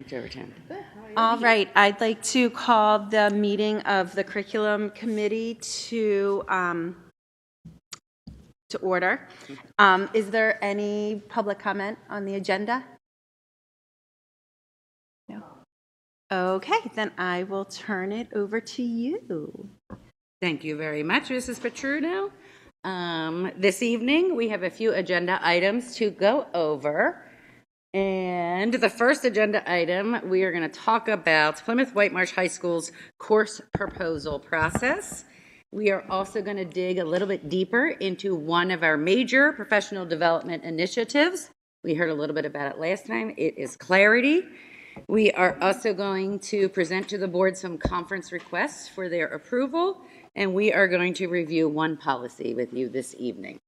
Fairtown. All right, I'd like to call the meeting of the Curriculum Committee to order. Is there any public comment on the agenda? No. Okay, then I will turn it over to you. Thank you very much, Mrs. Petruno. This evening, we have a few agenda items to go over. And the first agenda item, we are going to talk about Plymouth Whitemarsh High School's course proposal process. We are also going to dig a little bit deeper into one of our major professional development initiatives. We heard a little bit about it last time. It is Clarity. We are also going to present to the board some conference requests for their approval, and we are going to review one policy with you this evening.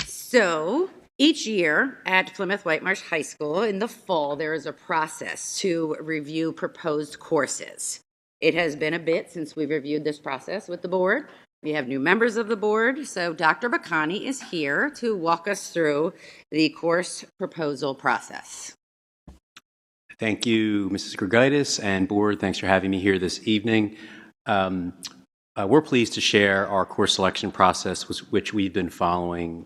So, each year at Plymouth Whitemarsh High School in the fall, there is a process to review proposed courses. It has been a bit since we've reviewed this process with the board. We have new members of the board, so Dr. Bacani is here to walk us through the course proposal process. Thank you, Mrs. Grigaitis and board. Thanks for having me here this evening. We're pleased to share our course selection process, which we've been following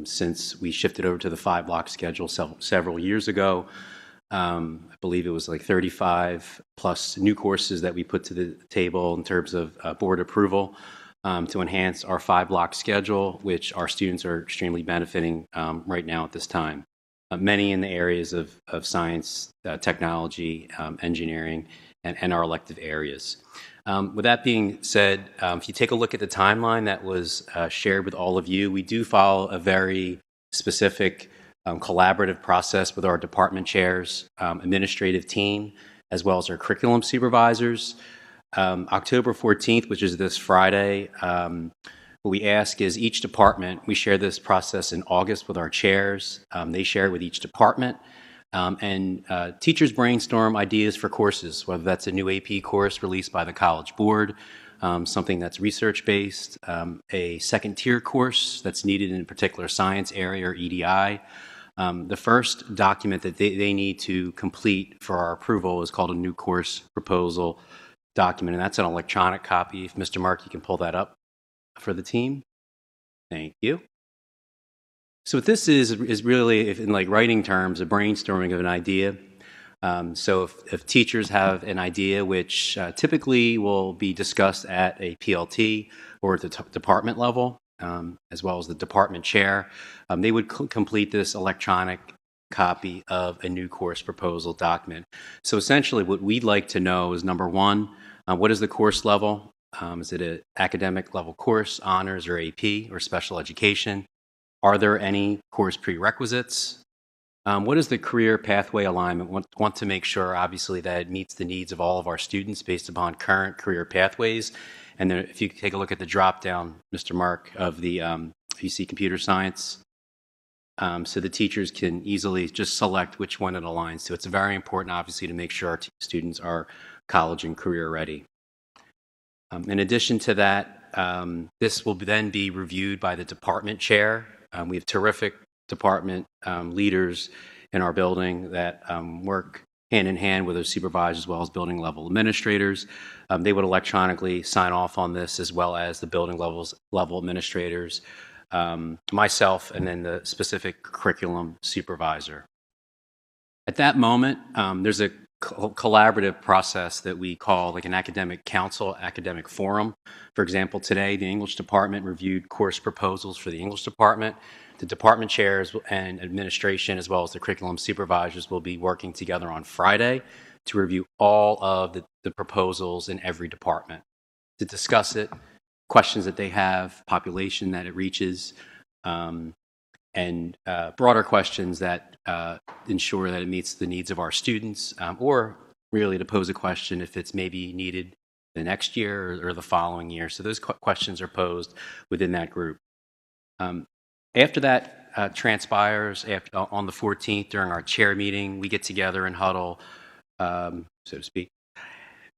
since we shifted over to the 5-block schedule several years ago. I believe it was like 35 plus new courses that we put to the table in terms of board approval to enhance our 5-block schedule, which our students are extremely benefiting right now at this time. Many in the areas of science, technology, engineering, and our elective areas. With that being said, if you take a look at the timeline that was shared with all of you, we do follow a very specific collaborative process with our department chairs, administrative team, as well as our curriculum supervisors. October 14th, which is this Friday, what we ask is each department, we share this process in August with our chairs. They share it with each department. And teachers brainstorm ideas for courses, whether that's a new AP course released by the College Board, something that's research-based, a second-tier course that's needed in a particular science area or EDI. The first document that they need to complete for our approval is called a new course proposal document, and that's an electronic copy. If Mr. Mark, you can pull that up for the team. Thank you. So what this is really, in like writing terms, a brainstorming of an idea. So if teachers have an idea which typically will be discussed at a PLT or at the department level, as well as the department chair, they would complete this electronic copy of a new course proposal document. So essentially what we'd like to know is, number one, what is the course level? Is it an academic level course, honors or AP or special education? Are there any course prerequisites? What is the career pathway alignment? Want to make sure, obviously, that it meets the needs of all of our students based upon current career pathways. And then if you take a look at the drop down, Mr. Mark, of the you see computer science, so the teachers can easily just select which one it aligns to. It's very important, obviously, to make sure our students are college and career ready. In addition to that, this will then be reviewed by the department chair. We have terrific department leaders in our building that work hand in hand with those supervisors as well as building level administrators. They would electronically sign off on this, as well as the building level administrators, myself, and then the specific curriculum supervisor. At that moment, there's a collaborative process that we call like an academic council, academic forum. For example, today the English department reviewed course proposals for the English department. The department chairs and administration, as well as the curriculum supervisors, will be working together on Friday to review all of the proposals in every department, to discuss it, questions that they have, population that it reaches, and broader questions that ensure that it meets the needs of our students, or really to pose a question if it's maybe needed the next year or the following year. So those questions are posed within that group. After that transpires, on the 14th during our chair meeting, we get together and huddle, so to speak,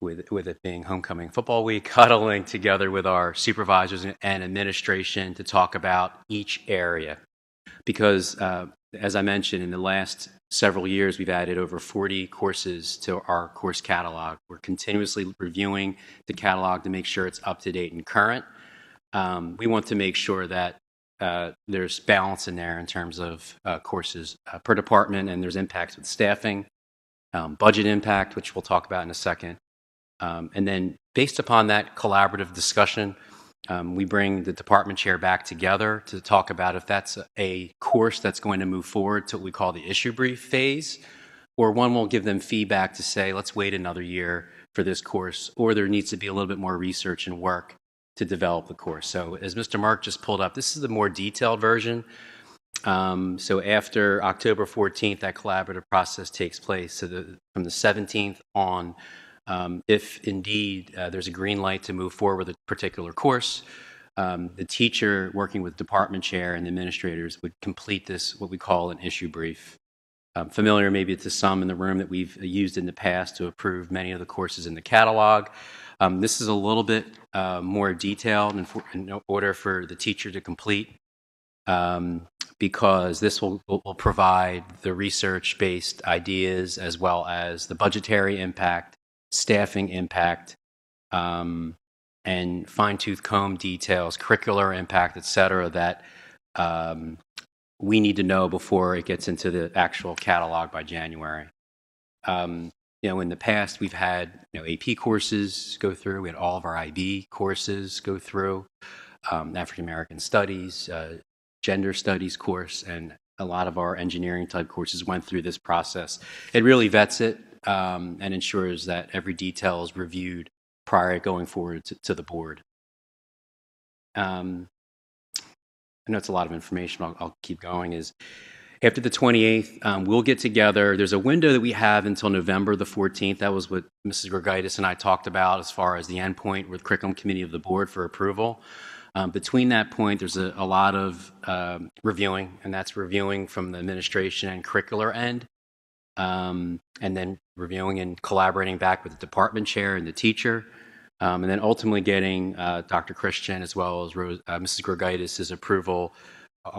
with it being homecoming football week, huddling together with our supervisors and administration to talk about each area. Because, as I mentioned, in the last several years, we've added over 40 courses to our course catalog. We're continuously reviewing the catalog to make sure it's up to date and current. We want to make sure that there's balance in there in terms of courses per department, and there's impacts with staffing, budget impact, which we'll talk about in a second. And then based upon that collaborative discussion, we bring the department chair back together to talk about if that's a course that's going to move forward to what we call the issue brief phase, or one will give them feedback to say, let's wait another year for this course, or there needs to be a little bit more research and work to develop the course. So as Mr. Mark just pulled up, this is the more detailed version. So after October 14th, that collaborative process takes place. So from the 17th on, if indeed there's a green light to move forward with a particular course, the teacher working with department chair and the administrators would complete this, what we call an issue brief. Familiar maybe to some in the room that we've used in the past to approve many of the courses in the catalog. This is a little bit more detailed in order for the teacher to complete, because this will provide the research-based ideas as well as the budgetary impact, staffing impact, and fine-tooth comb details, curricular impact, et cetera, that we need to know before it gets into the actual catalog by January. In the past, we've had AP courses go through. We had all of our IB courses go through, African American Studies, Gender Studies course, and a lot of our engineering type courses went through this process. It really vets it and ensures that every detail is reviewed prior to going forward to the board. I know it's a lot of information. I'll keep going. After the 28th, we'll get together. There's a window that we have until November the 14th. That was what Mrs. Grigaitis and I talked about as far as the endpoint with curriculum committee of the board for approval. Between that point, there's a lot of reviewing, and that's reviewing from the administration and curricular end, and then reviewing and collaborating back with the department chair and the teacher, and then ultimately getting Dr. Christian as well as Mrs. Grigaitis' approval.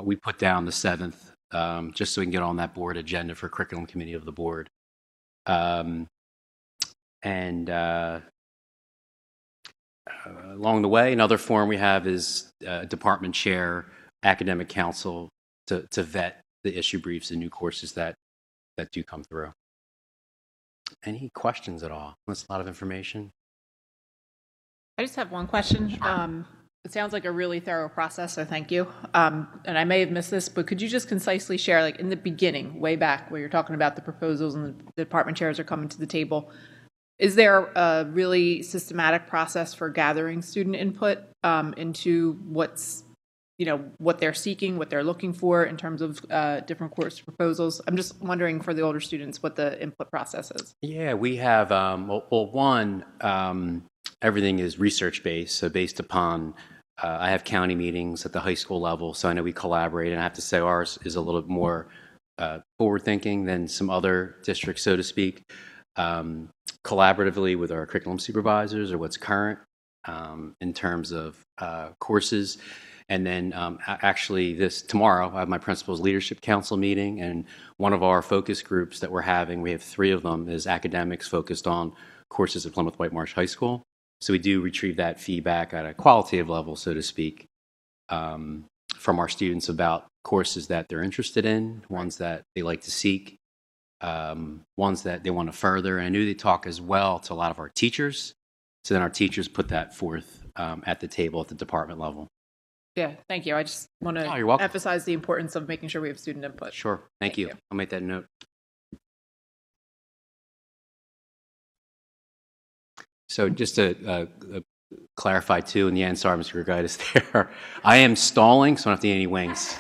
We put down the 7th. Just so we can get on that board agenda for curriculum committee of the board. Along the way, another forum we have is department chair, academic council to vet the issue briefs and new courses that do come through. Any questions at all? That's a lot of information. I just have one question. Sure. It sounds like a really thorough process, so thank you. And I may have missed this, but could you just concisely share, like in the beginning, way back, where you're talking about the proposals and the department chairs are coming to the table, is there a really systematic process for gathering student input into what they're seeking, what they're looking for in terms of different course proposals? I'm just wondering for the older students what the input process is. Yeah, we have, everything is research-based, so based upon I have county meetings at the high school level, so I know we collaborate, and I have to say ours is a little bit more forward-thinking than some other districts, so to speak. Collaboratively with our curriculum supervisors or what's current in terms of courses. And then actually tomorrow, I have my principal's leadership council meeting, and one of our focus groups that we're having, we have 3 of them, is academics focused on courses at Plymouth White Marsh High School. So we do retrieve that feedback at a qualitative level, so to speak, from our students about courses that they're interested in, ones that they like to seek, ones that they want to further. And I knew they talk as well to a lot of our teachers. So then our teachers put that forth at the table at the department level. Yeah, thank you. I just want to emphasize the importance of making sure we have student input. Sure. Thank you. I'll make that note. So just to clarify too, in the end, sorry, Mr. Grigaitis there, I am stalling, so I don't have to eat any wings.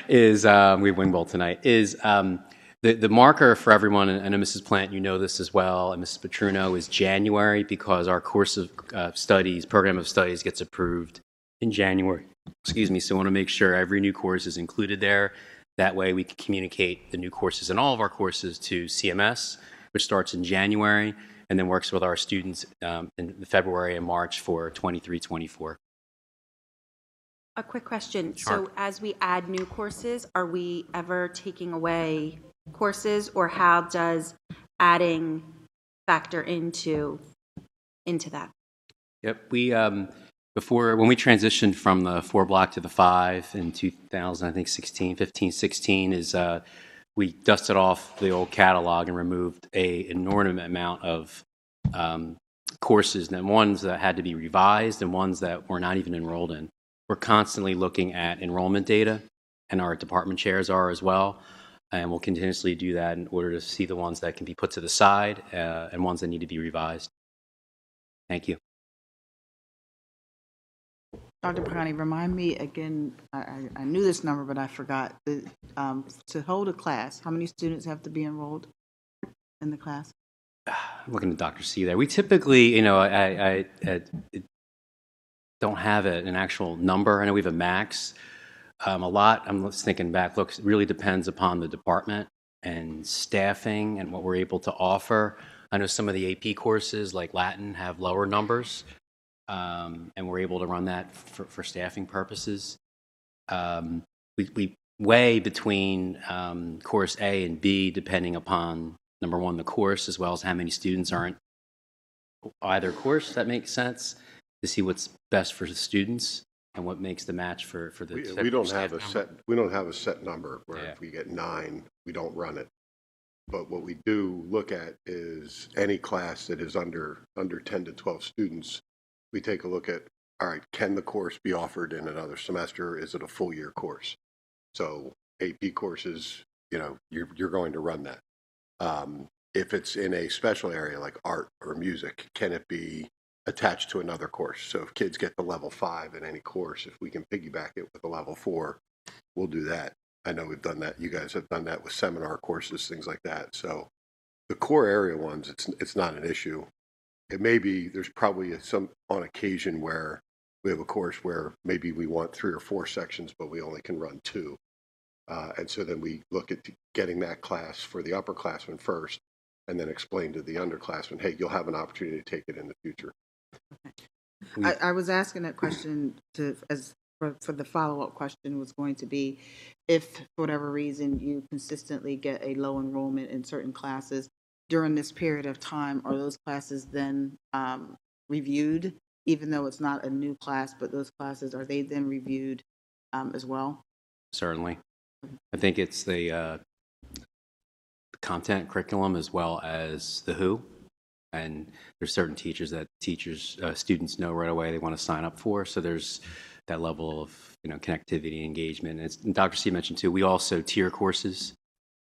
We have wing bowl tonight. The marker for everyone, and I know Mrs. Plant, you know this as well, and Mrs. Petruno, is January, because our course of studies, program of studies, gets approved in January. Excuse me. So I want to make sure every new course is included there. That way we can communicate the new courses in all of our courses to CMS, which starts in January, and then works with our students in February and March for 23-24. A quick question. So as we add new courses, are we ever taking away courses, or how does adding factor into that? Yep, we, before, when we transitioned from the 4 block to the 5 in 2000, I think 15, 16, is we dusted off the old catalog and removed an inordinate amount of courses, and ones that had to be revised and ones that were not even enrolled in. We're constantly looking at enrollment data, and our department chairs are as well, and we'll continuously do that in order to see the ones that can be put to the side and ones that need to be revised. Thank you. Dr. Pagani, remind me again, I knew this number, but I forgot. To hold a class, how many students have to be enrolled in the class? I'm looking at Dr. C there. We typically, I don't have an actual number. I know we have a max. I'm just thinking back, look, it really depends upon the department and staffing and what we're able to offer. I know some of the AP courses like Latin have lower numbers, and we're able to run that for staffing purposes. We weigh between course A and B depending upon, number one, the course, as well as how many students are in either course, if that makes sense, to see what's best for the students and what makes the match for the we don't have a set number where if we get 9, we don't run it. But what we do look at is any class that is under 10 to 12 students. We take a look at, all right, can the course be offered in another semester? Is it a full year course? So AP courses, you're going to run that. If it's in a special area like art or music, can it be attached to another course? So if kids get to level 5 in any course, if we can piggyback it with a level 4, we'll do that. I know we've done that. You guys have done that with seminar courses, things like that. So the core area ones, it's not an issue. It may be, there's probably some on occasion where we have a course where maybe we want 3 or 4 sections, but we only can run 2. And so then we look at getting that class for the upperclassmen first, and then explain to the underclassmen, hey, you'll have an opportunity to take it in the future. I was asking that question for the follow-up question was going to be, if for whatever reason you consistently get a low enrollment in certain classes during this period of time, are those classes then reviewed, even though it's not a new class, but those classes, are they then reviewed as well? Certainly. I think it's the content curriculum as well as the who. And there's certain teachers that students know right away they want to sign up for. So there's that level of connectivity and engagement. And Dr. C mentioned too, we also tier courses.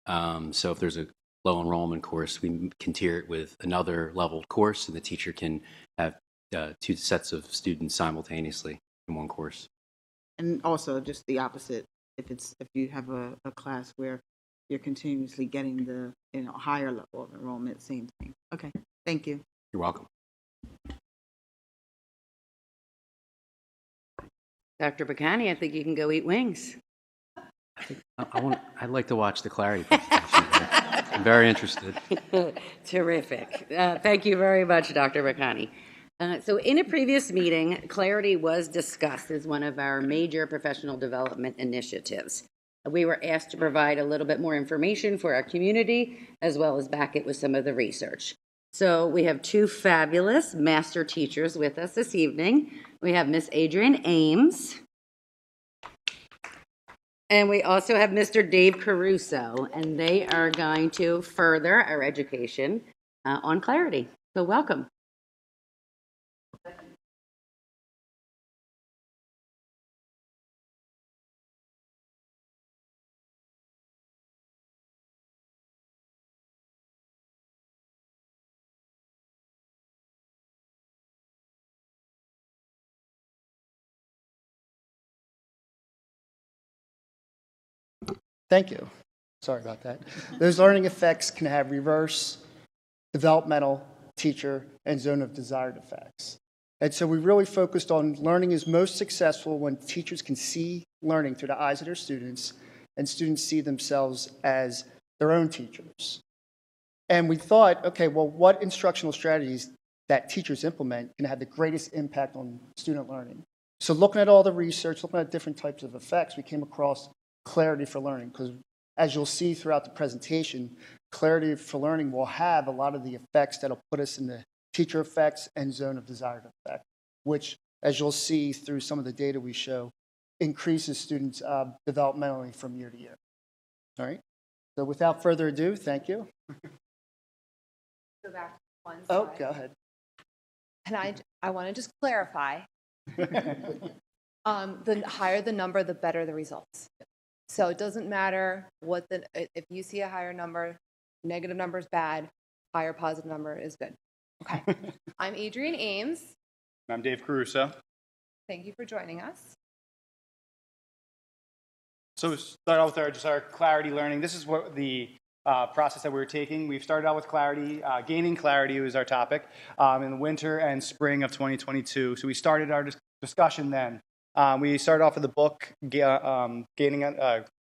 So if there's a low enrollment course, we can tier it with another leveled course, and the teacher can have 2 sets of students simultaneously in one course. And also just the opposite, if you have a class where you're continuously getting the higher level of enrollment, same thing. Okay, thank you. You're welcome. Dr. Bacani, I think you can go eat wings. I'd like to watch the Clarity presentation. I'm very interested. Terrific. Thank you very much, Dr. Bacani. So in a previous meeting, Clarity was discussed as one of our major professional development initiatives. We were asked to provide a little bit more information for our community, as well as back it with some of the research. So we have 2 fabulous master teachers with us this evening. We have Miss Adrienne Ames, and we also have Mr. Dave Caruso, and they are going to further our education on Clarity. So welcome. Thank you. Sorry about that. Those learning effects can have reverse, developmental, teacher, and zone of desired effects. And so we really focused on learning is most successful when teachers can see learning through the eyes of their students, and students see themselves as their own teachers. And we thought, okay, well, what instructional strategies that teachers implement can have the greatest impact on student learning? So looking at all the research, looking at different types of effects, we came across clarity for learning, because as you'll see throughout the presentation, clarity for learning will have a lot of the effects that'll put us in the teacher effects and zone of desired effect, which, as you'll see through some of the data we show, increases students developmentally from year to year. All right? So without further ado, thank you. Go back one Oh, slide. go ahead. And I want to just clarify, the higher the number, the better the results. So it doesn't matter if you see a higher number, negative number is bad, higher positive number is good. Okay. I'm Adrienne Ames. I'm Dave Caruso. Thank you for joining us. So we start out with our clarity learning. This is what the process that we're taking. We've started out with clarity. Gaining clarity was our topic in the winter and spring of 2022. So we started our discussion then. We started off with the book, Gaining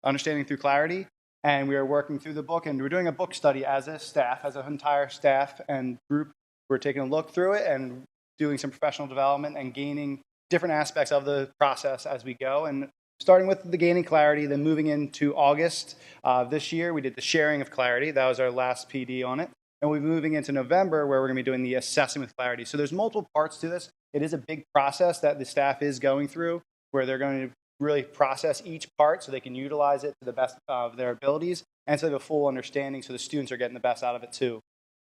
Understanding Through Clarity, and we were working through the book, and we were doing a book study as a staff, as an entire staff and group. We're taking a look through it and doing some professional development and gaining different aspects of the process as we go. And starting with the gaining clarity, then moving into August this year, we did the sharing of clarity. That was our last PD on it. And we're moving into November, where we're going to be doing the assessing with clarity. So there's multiple parts to this. It is a big process that the staff is going through, where they're going to really process each part so they can utilize it to the best of their abilities and so they have a full understanding so the students are getting the best out of it too.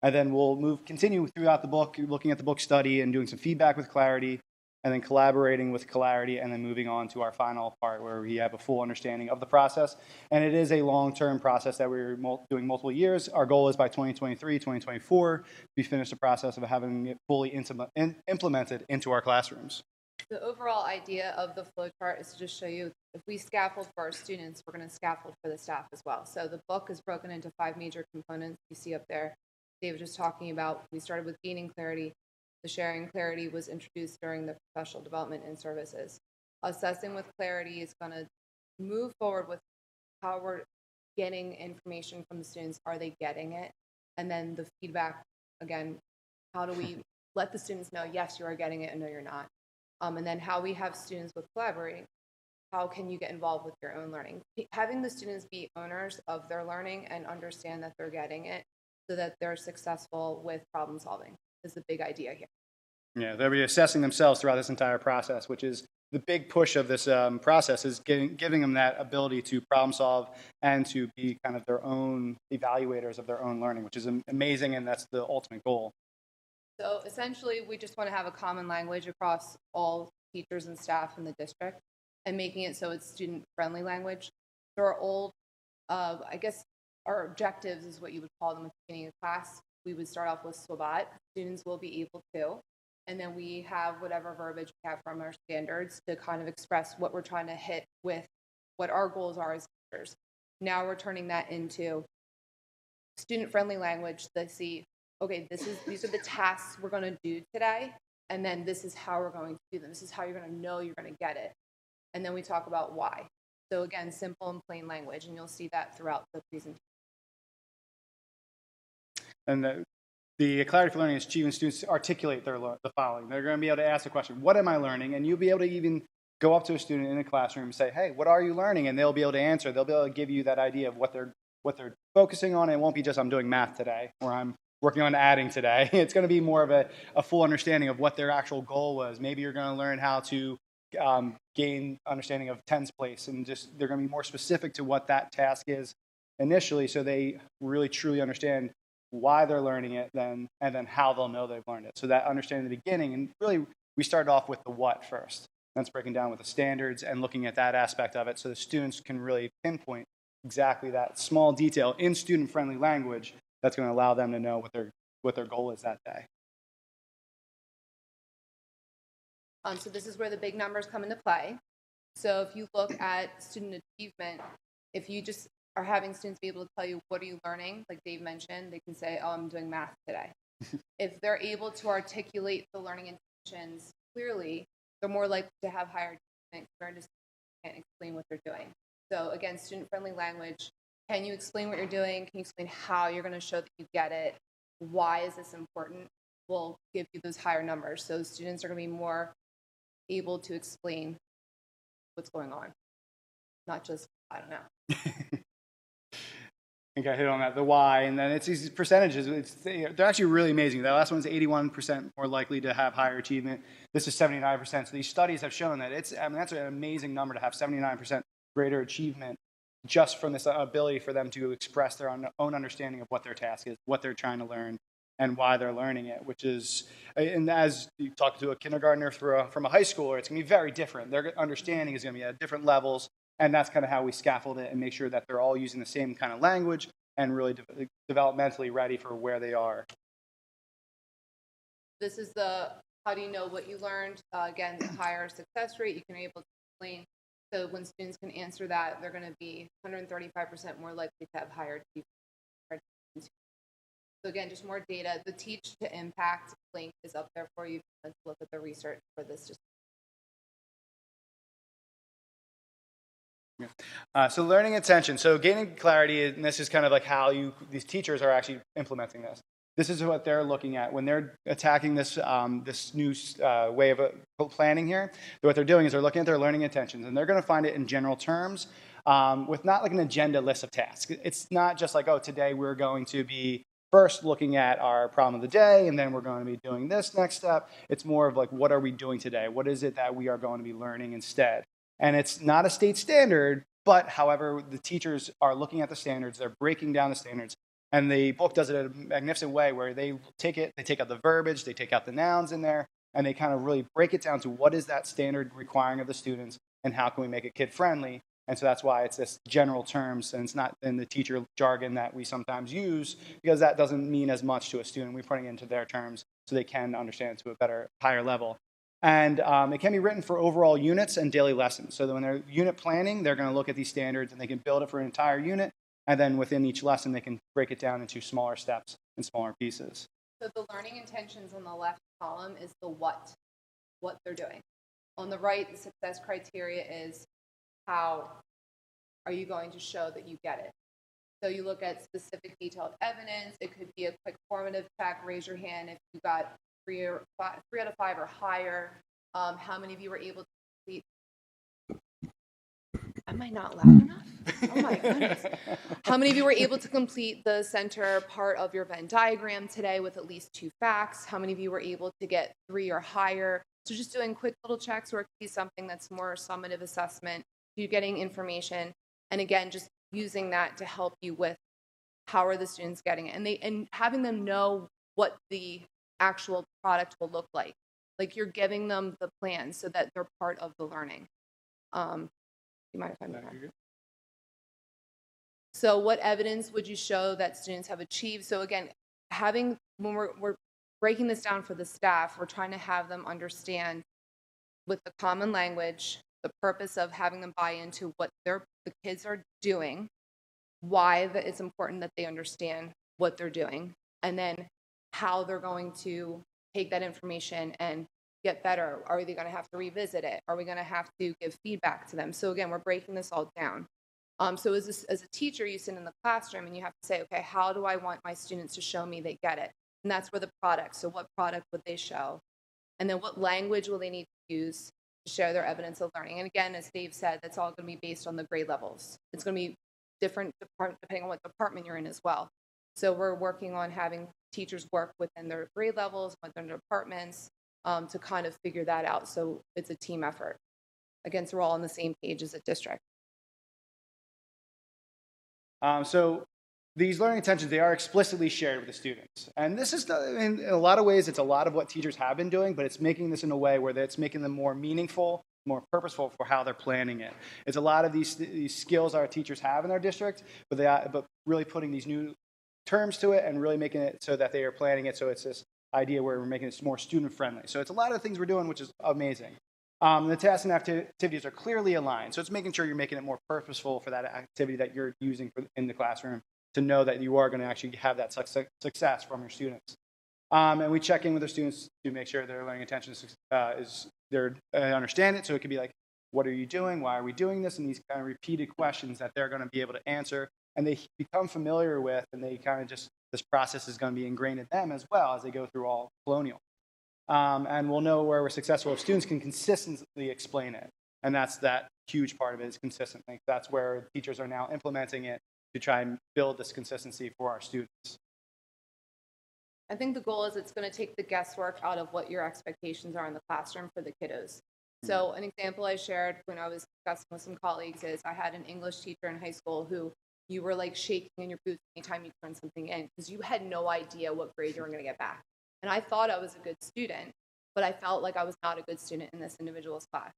And then we'll continue throughout the book, looking at the book study and doing some feedback with clarity, and then collaborating with clarity, and then moving on to our final part where we have a full understanding of the process. And it is a long-term process that we're doing multiple years. Our goal is by 2023, 2024, we finish the process of having it fully implemented into our classrooms. The overall idea of the flow chart is to just show you, if we scaffold for our students, we're going to scaffold for the staff as well. So the book is broken into 5 major components you see up there. Dave was just talking about, we started with gaining clarity. The sharing clarity was introduced during the professional development and services. Assessing with clarity is going to move forward with how we're getting information from the students. Are they getting it? And then the feedback, again, how do we let the students know, yes, you are getting it, and no, you're not. And then how we have students with collaborating. How can you get involved with your own learning? Having the students be owners of their learning and understand that they're getting it so that they're successful with problem solving is the big idea here. Yeah, they'll be assessing themselves throughout this entire process, which is the big push of this process, is giving them that ability to problem solve and to be kind of their own evaluators of their own learning, which is amazing, and that's the ultimate goal. So essentially, we just want to have a common language across all teachers and staff in the district and making it so it's student-friendly language. There are old, I guess, our objectives is what you would call them at the beginning of class. We would start off with SWABOT. Students will be able to. And then we have whatever verbiage we have from our standards to kind of express what we're trying to hit with what our goals are as teachers. Now we're turning that into student-friendly language that see, okay, these are the tasks we're going to do today, and then this is how we're going to do them. This is how you're going to know you're going to get it. And then we talk about why. So again, simple and plain language, and you'll see that throughout the presentation. And the clarity for learning is achieving students to articulate the following. They're going to be able to ask the question, what am I learning? And you'll be able to even go up to a student in a classroom and say, hey, what are you learning? And they'll be able to answer. They'll be able to give you that idea of what they're focusing on. It won't be just I'm doing math today or I'm working on adding today. It's going to be more of a full understanding of what their actual goal was. Maybe you're going to learn how to gain understanding of tens place, and just they're going to be more specific to what that task is initially, so they really truly understand why they're learning it, and then how they'll know they've learned it. So that understanding in the beginning, and really we started off with the what first. That's breaking down with the standards and looking at that aspect of it, so the students can really pinpoint exactly that small detail in student-friendly language that's going to allow them to know what their goal is that day. So this is where the big numbers come into play. So if you look at student achievement, if you just are having students be able to tell you what are you learning, like Dave mentioned, they can say, oh, I'm doing math today. If they're able to articulate the learning intentions clearly, they're more likely to have higher achievement compared to students who can't explain what they're doing. So again, student-friendly language. Can you explain what you're doing? Can you explain how you're going to show that you get it? Why is this important? We'll give you those higher numbers. So students are going to be more able to explain what's going on, not just, I don't know. I think I hit on that, the why, and then it's these percentages. They're actually really amazing. That last one's 81% more likely to have higher achievement. This is 79%. So these studies have shown that that's an amazing number to have 79% greater achievement just from this ability for them to express their own understanding of what their task is, what they're trying to learn, and why they're learning it, which is, and as you talk to a kindergartner from a high schooler, it's going to be very different. Their understanding is going to be at different levels. And that's kind of how we scaffold it and make sure that they're all using the same kind of language and really developmentally ready for where they are. This is the, how do you know what you learned? Again, the higher success rate, you can be able to explain. So when students can answer that, they're going to be 135% more likely to have higher achievement. So again, just more data. The Teach to Impact link is up there for you. Let's look at the research for this. So learning attention. So gaining clarity, and this is kind of like how these teachers are actually implementing this. This is what they're looking at when they're attacking this this new way of planning here. What they're doing is they're looking at their learning intentions, and they're going to find it in general terms with not like an agenda list of tasks. It's not just like, oh, today we're going to be first looking at our problem of the day, and then we're going to be doing this next step. It's more of like, what are we doing today? What is it that we are going to be learning instead? And it's not a state standard, but however, the teachers are looking at the standards, they're breaking down the standards, and the book does it in a magnificent way where they take out the verbiage, they take out the nouns in there, and they kind of really break it down to what is that standard requiring of the students, and how can we make it kid-friendly. And so that's why it's this general terms, and it's not in the teacher jargon that we sometimes use, because that doesn't mean as much to a student. We're putting it into their terms so they can understand it to a better, higher level. And it can be written for overall units and daily lessons. So that when they're unit planning, they're going to look at these standards and they can build it for an entire unit. And then within each lesson, they can break it down into smaller steps and smaller pieces. So the learning intentions on the left column is the what they're doing. On the right, the success criteria is how are you going to show that you get it. So you look at specific detailed evidence. It could be a quick formative check. Raise your hand if you got 3 out of 5 or higher. How many of you were able to complete? Am I not loud enough? Oh my goodness. How many of you were able to complete the center part of your Venn diagram today with at least 2 facts? How many of you were able to get 3 or higher? So just doing quick little checks, or it could be something that's more summative assessment. You getting information, and again, just using that to help you with how are the students getting it, and having them know what the actual product will look like. Like you're giving them the plan so that they're part of the learning. You mind if I move on? So what evidence would you show that students have achieved? So again, when we're breaking this down for the staff, we're trying to have them understand with the common language, the purpose of having them buy into what the kids are doing, why it's important that they understand what they're doing, and then how they're going to take that information and get better. Are they going to have to revisit it? Are we going to have to give feedback to them? So again, we're breaking this all down. So as a teacher, you sit in the classroom and you have to say, okay, how do I want my students to show me they get it? And that's where the product. So what product would they show? And then what language will they need to use to share their evidence of learning? And again, as Dave said, that's all going to be based on the grade levels. It's going to be different depending on what department you're in as well. So we're working on having teachers work within their grade levels, within their departments, to kind of figure that out. So it's a team effort. Again, so we're all on the same page as a district. So these learning intentions, they are explicitly shared with the students. And this is, in a lot of ways, it's a lot of what teachers have been doing, but it's making this in a way where it's making them more meaningful, more purposeful for how they're planning it. It's a lot of these skills our teachers have in our district, but really putting these new terms to it and really making it so that they are planning it so it's this idea where we're making it more student-friendly. So it's a lot of things we're doing, which is amazing. The tasks and activities are clearly aligned, so it's making sure you're making it more purposeful for that activity that you're using in the classroom to know that you are going to actually have that success from your students. And we check in with the students to make sure their learning attention is they understand it. So it could be like, what are you doing? Why are we doing this? And these kind of repeated questions that they're going to be able to answer and they become familiar with, and they kind of just, this process is going to be ingrained in them as well as they go through all Colonial. And we'll know where we're successful if students can consistently explain it. And that's that huge part of it is consistently. That's where teachers are now implementing it to try and build this consistency for our students. I think the goal is it's going to take the guesswork out of what your expectations are in the classroom for the kiddos. So an example I shared when I was discussing with some colleagues is I had an English teacher in high school who you were like shaking in your boots anytime you turned something in because you had no idea what grade you were going to get back. And I thought I was a good student, but I felt like I was not a good student in this individual's class.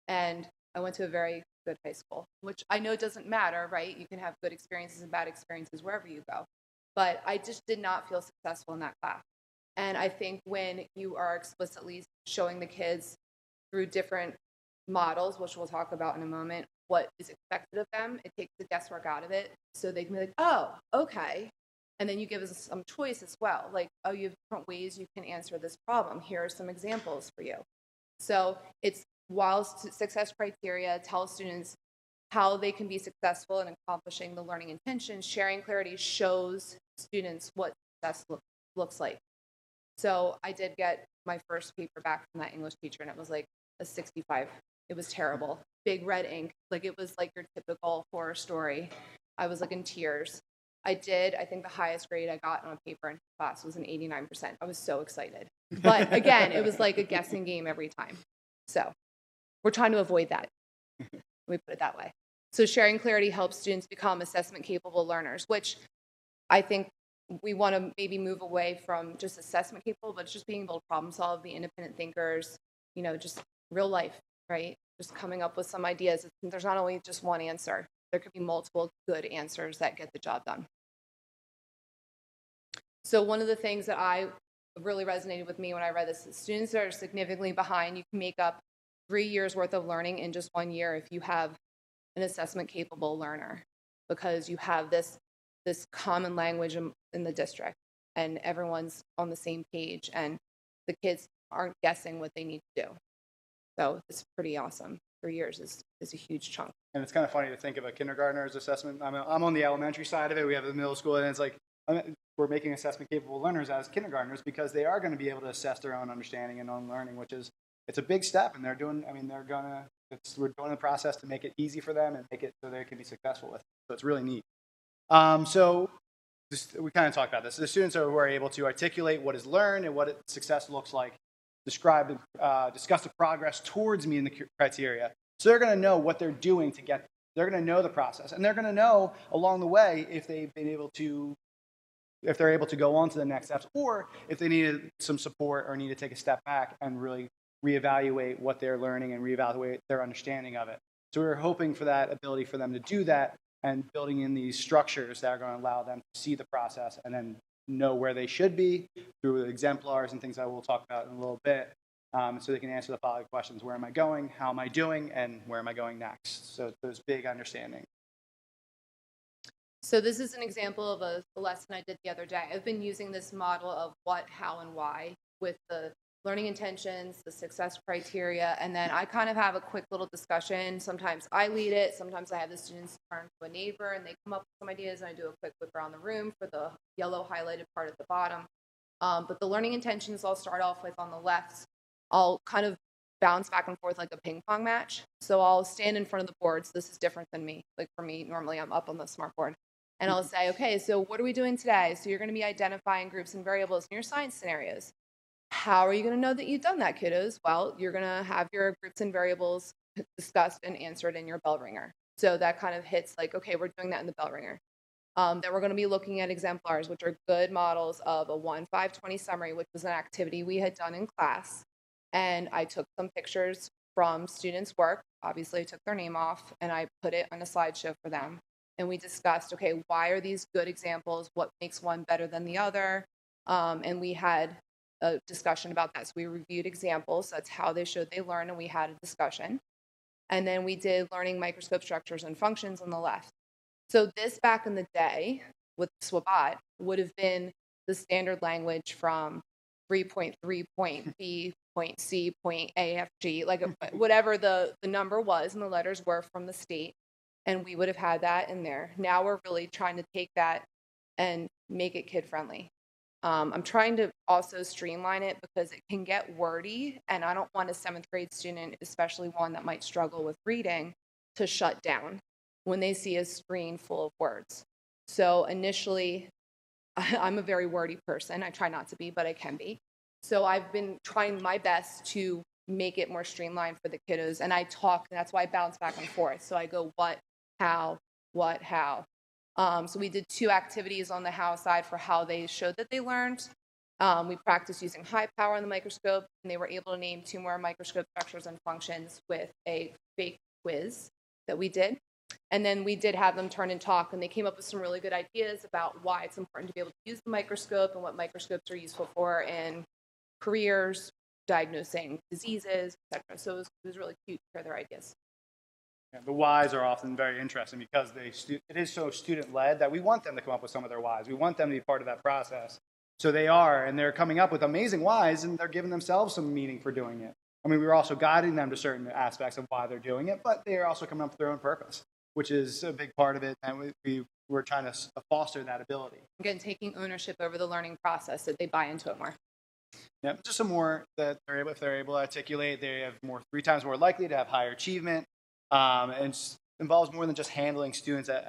And I went to a very good high school, which I know doesn't matter, right? You can have good experiences and bad experiences wherever you go. But I just did not feel successful in that class. And I think when you are explicitly showing the kids through different models, which we'll talk about in a moment, what is expected of them, it takes the guesswork out of it. So they can be like, oh, okay. And then you give us some choice as well. Like, oh, you have different ways you can answer this problem. Here are some examples for you. So it's while success criteria tell students how they can be successful in accomplishing the learning intentions, sharing clarity shows students what success looks like. So I did get my first paper back from that English teacher, and it was like a 65. It was terrible. Big red ink. Like it was like your typical horror story. I was like in tears. I think the highest grade I got on a paper in class was an 89%. I was so excited. But again, it was like a guessing game every time. So we're trying to avoid that. Let me put it that way. So sharing clarity helps students become assessment capable learners, which I think we want to maybe move away from just assessment capable, but just being able to problem solve, be independent thinkers, just real life, right? Just coming up with some ideas. There's not only just one answer. There could be multiple good answers that get the job done. So one of the things that I really resonated with me when I read this is students that are significantly behind, you can make up 3 years worth of learning in just 1 year if you have an assessment capable learner, because you have this common language in the district and everyone's on the same page and the kids aren't guessing what they need to do. So it's pretty awesome. 3 years is a huge chunk. And it's kind of funny to think of a kindergartner's assessment. I'm on the elementary side of it. We have the middle school, and it's like we're making assessment capable learners as kindergartners because they are going to be able to assess their own understanding and own learning, which is it's a big step. And we're doing the process to make it easy for them and make it so they can be successful with it. So it's really neat. We kind of talked about this. The students who are able to articulate what is learned and what success looks like, discuss the progress towards meeting the criteria. So they're going to know what they're doing to get there. They're going to know the process, and they're going to know along the way if they're able to go on to the next steps, or if they needed some support or need to take a step back and really reevaluate what they're learning and reevaluate their understanding of it. So we're hoping for that ability for them to do that and building in these structures that are going to allow them to see the process and then know where they should be through exemplars and things that we'll talk about in a little bit, so they can answer the following questions: where am I going, how am I doing, and where am I going next? So those big understanding. So this is an example of a lesson I did the other day. I've been using this model of what, how, and why with the learning intentions, the success criteria, and then I kind of have a quick little discussion. Sometimes I lead it, sometimes I have the students turn to a neighbor and they come up with some ideas, and I do a quick whip around the room for the yellow highlighted part at the bottom. But the learning intentions I'll start off with on the left. I'll kind of bounce back and forth like a ping pong match. So I'll stand in front of the boards. This is different than me. Like for me, normally I'm up on the smart board. And I'll say, okay, so what are we doing today? So you're going to be identifying groups and variables in your science scenarios. How are you going to know that you've done that, kiddos? Well, you're going to have your groups and variables discussed and answered in your bell ringer. So that kind of hits like, okay, we're doing that in the bell ringer. Then we're going to be looking at exemplars, which are good models of a 1-5-20 summary, which was an activity we had done in class. And I took some pictures from students' work. Obviously, I took their name off, and I put it on a slideshow for them. And we discussed, okay, why are these good examples? What makes one better than the other? And we had a discussion about that. So we reviewed examples. That's how they showed they learn, and we had a discussion. And then we did learning microscope structures and functions on the left. So this back in the day with SWABOT would have been the standard language from 3.3 point B point C point A F G, like whatever the number was and the letters were from the state. And we would have had that in there. Now we're really trying to take that and make it kid friendly. I'm trying to also streamline it because it can get wordy, and I don't want a 7th grade student, especially one that might struggle with reading, to shut down when they see a screen full of words. So initially, I'm a very wordy person. I try not to be, but I can be. So I've been trying my best to make it more streamlined for the kiddos. And I talk, and that's why I bounce back and forth. So I go what, how, what, how. So we did 2 activities on the how side for how they showed that they learned. We practiced using high power on the microscope, and they were able to name 2 more microscope structures and functions with a fake quiz that we did. And then we did have them turn and talk, and they came up with some really good ideas about why it's important to be able to use the microscope and what microscopes are useful for in careers, diagnosing diseases, etc. So it was really cute to hear their ideas. Yeah, the whys are often very interesting because it is so student-led that we want them to come up with some of their whys. We want them to be part of that process. So they are, and they're coming up with amazing whys, and they're giving themselves some meaning for doing it. I mean, we were also guiding them to certain aspects of why they're doing it, but they are also coming up with their own purpose, which is a big part of it, and we're trying to foster that ability. Again, taking ownership over the learning process so they buy into it more. Yeah, just some more that if they're able to articulate, they have 3 times more likely to have higher achievement, and it involves more than just handling students at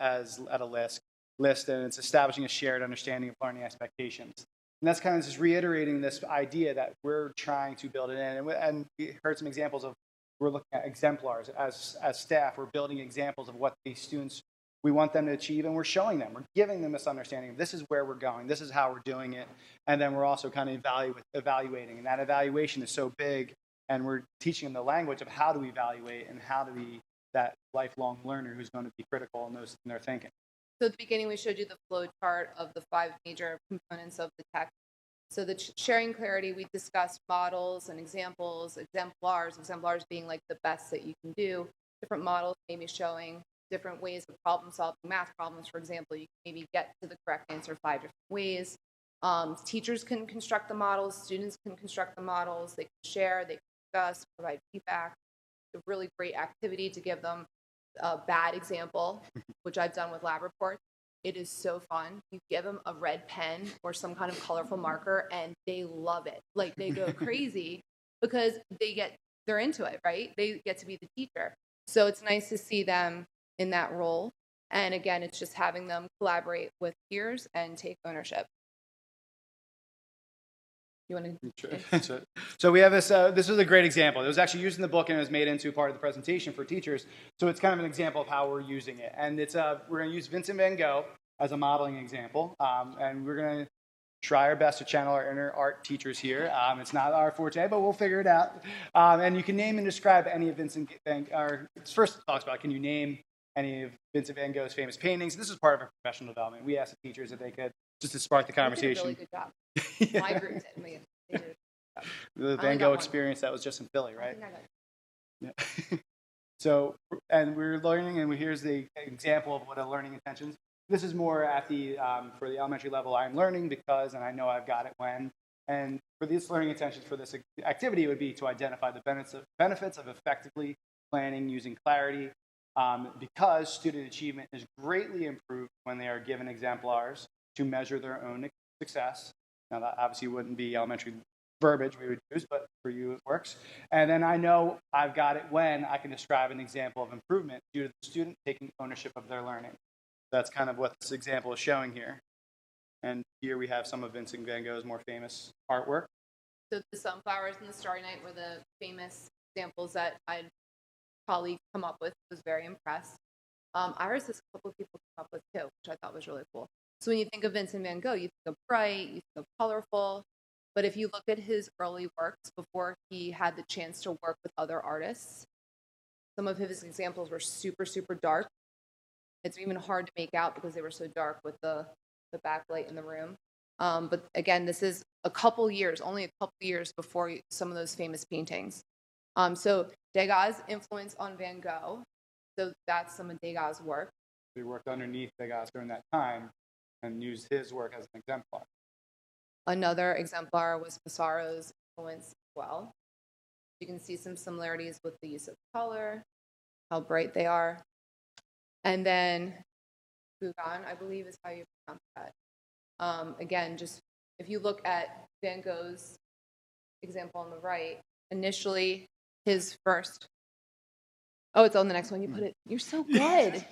a list, and it's establishing a shared understanding of learning expectations. And that's kind of just reiterating this idea that we're trying to build it in. And we heard some examples of, we're looking at exemplars as staff. We're building examples of what these students, we want them to achieve, and we're showing them. We're giving them this understanding of this is where we're going, this is how we're doing it. And then we're also kind of evaluating. And that evaluation is so big, and we're teaching them the language of how to evaluate and how to be that lifelong learner who's going to be critical in their thinking. So at the beginning, we showed you the flow chart of the 5 major components of the text. So the sharing clarity, we discussed models and examples, exemplars being like the best that you can do. Different models maybe showing different ways of problem solving math problems. For example, you can maybe get to the correct answer 5 different ways. Teachers can construct the models, students can construct the models, they can share, they can discuss, provide feedback. It's a really great activity to give them a bad example, which I've done with lab reports. It is so fun. You give them a red pen or some kind of colorful marker, and they love it. Like, they go crazy because they're into it, right? They get to be the teacher. So it's nice to see them in that role. And again, it's just having them collaborate with peers and take ownership. You want to? So we have this. This is a great example. It was actually used in the book and it was made into part of the presentation for teachers. So it's kind of an example of how we're using it. And it's we're going to use Vincent van Gogh as a modeling example, and we're going to try our best to channel our inner art teachers here. It's not our forte, but we'll figure it out. And you can name and describe any of Vincent Van Gogh. First, it talks about, can you name any of Vincent van Gogh's famous paintings? This is part of our professional development. We asked the teachers if they could, just to spark the conversation. They did a really good job. My group did. They did a good job. The Van Gogh experience, that was just in Philly, right? Yeah. So, and we're learning, and here's the example of what a learning intentions. This is more at the, for the elementary level, I'm learning because, and I know I've got it when. And for these learning intentions for this activity, it would be to identify the benefits of effectively planning using clarity, because student achievement is greatly improved when they are given exemplars to measure their own success. Now, that obviously wouldn't be elementary verbiage we would use, but for you it works. And then I know I've got it when I can describe an example of improvement due to the student taking ownership of their learning. That's kind of what this example is showing here. And here we have some of Vincent van Gogh's more famous artwork. So the sunflowers and the Starry Night were the famous examples that I'd probably come up with. I was very impressed. Iris has a couple of people come up with too, which I thought was really cool. So when you think of Vincent van Gogh, you think of bright, you think of colorful. But if you look at his early works before he had the chance to work with other artists, some of his examples were super, super dark. It's even hard to make out because they were so dark with the backlight in the room. But again, this is only a couple years before some of those famous paintings. So Degas' influence on Van Gogh, so that's some of Degas' work. He worked underneath Degas during that time and used his work as an exemplar. Another exemplar was Pissarro's influence as well. You can see some similarities with the use of color, how bright they are. And then Gauguin, I believe is how you pronounce that. Again, just if you look at Van Gogh's example on the right, initially his first, oh, it's on the next one. You put it, you're so good.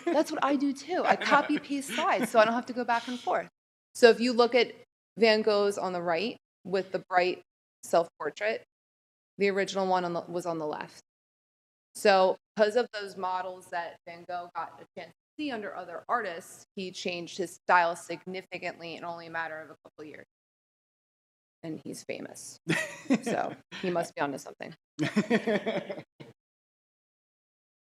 That's what I do too. I copy paste slides so I don't have to go back and forth. So if you look at Van Gogh's on the right with the bright self-portrait, the original one was on the left. So because of those models that Van Gogh got a chance to see under other artists, he changed his style significantly in only a matter of a couple years. And he's famous. So he must be onto something.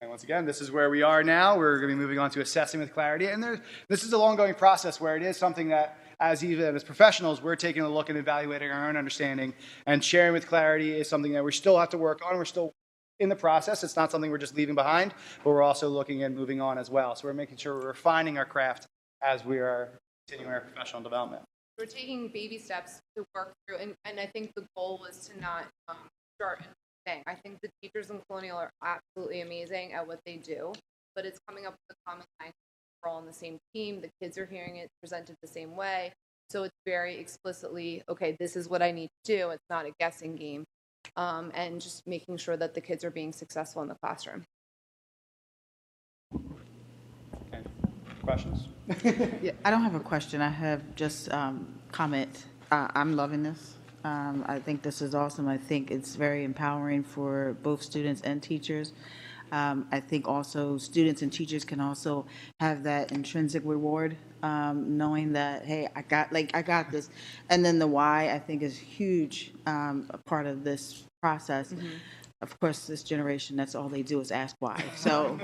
And once again, this is where we are now. We're going to be moving on to assessing with clarity. And this is an ongoing process where it is something that, as professionals, we're taking a look and evaluating our own understanding. And sharing with clarity is something that we still have to work on. We're still in the process. It's not something we're just leaving behind, but we're also looking and moving on as well. So we're making sure we're refining our craft as we are continuing our professional development. We're taking baby steps to work through, and I think the goal was to not start in the thing. I think the teachers in Colonial are absolutely amazing at what they do, but it's coming up with a common language. We're all on the same team. The kids are hearing it presented the same way. So it's very explicitly, okay, this is what I need to do. It's not a guessing game. And just making sure that the kids are being successful in the classroom. Okay. Questions? Yeah, I don't have a question. I have just comment. I'm loving this. I think this is awesome. I think it's very empowering for both students and teachers. I think also students and teachers can also have that intrinsic reward, knowing that, hey, I got this. And then the why, I think, is huge, a part of this process. Mm-hmm. Of course, this generation, that's all they do is ask why. So